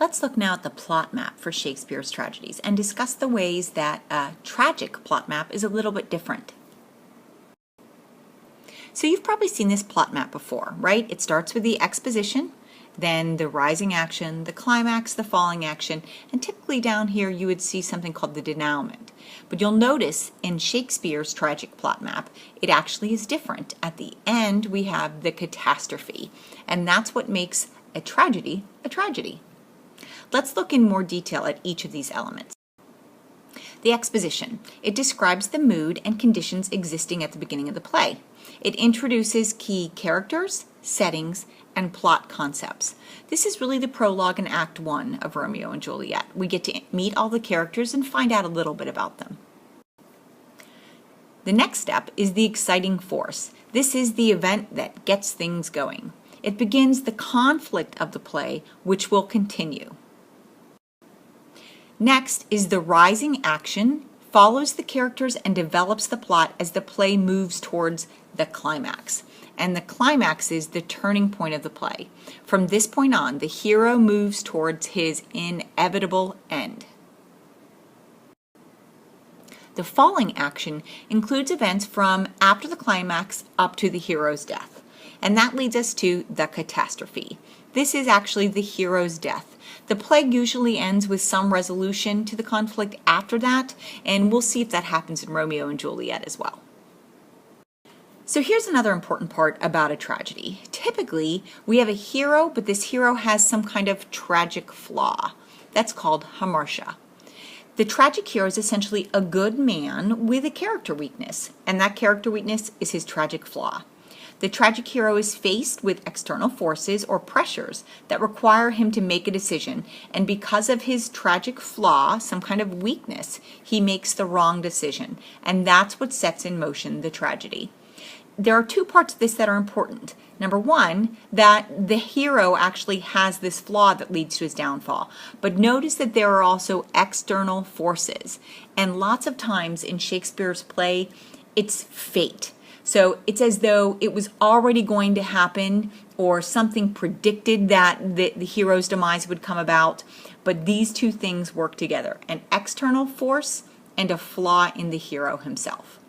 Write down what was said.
Let's look now at the plot map for Shakespeare's tragedies and discuss the ways that a tragic plot map is a little bit different. So you've probably seen this plot map before, right? It starts with the exposition, then the rising action, the climax, the falling action, and typically down here you would see something called the denouement. But you'll notice in Shakespeare's tragic plot map, it actually is different. At the end, we have the catastrophe, and that's what makes a tragedy a tragedy. Let's look in more detail at each of these elements. The exposition. It describes the mood and conditions existing at the beginning of the play. It introduces key characters, settings, and plot concepts. This is really the prologue in Act 1 of Romeo and Juliet. We get to meet all the characters and find out a little bit about them. The next step is the exciting force. This is the event that gets things going. It begins the conflict of the play, which will continue. Next is the rising action, follows the characters and develops the plot as the play moves towards the climax. And the climax is the turning point of the play. From this point on, the hero moves towards his inevitable end. The falling action includes events from after the climax up to the hero's death. And that leads us to the catastrophe. This is actually the hero's death. The play usually ends with some resolution to the conflict after that, and we'll see if that happens in Romeo and Juliet as well. So here's another important part about a tragedy. Typically, we have a hero, but this hero has some kind of tragic flaw. That's called hamartia. The tragic hero is essentially a good man with a character weakness, and that character weakness is his tragic flaw. The tragic hero is faced with external forces or pressures that require him to make a decision, and because of his tragic flaw, some kind of weakness, he makes the wrong decision, and that's what sets in motion the tragedy. There are two parts of this that are important. Number one, that the hero actually has this flaw that leads to his downfall. But notice that there are also external forces. And lots of times in Shakespeare's play, it's fate. So it's as though it was already going to happen or something predicted that the hero's demise would come about. But these two things work together, an external force and a flaw in the hero himself.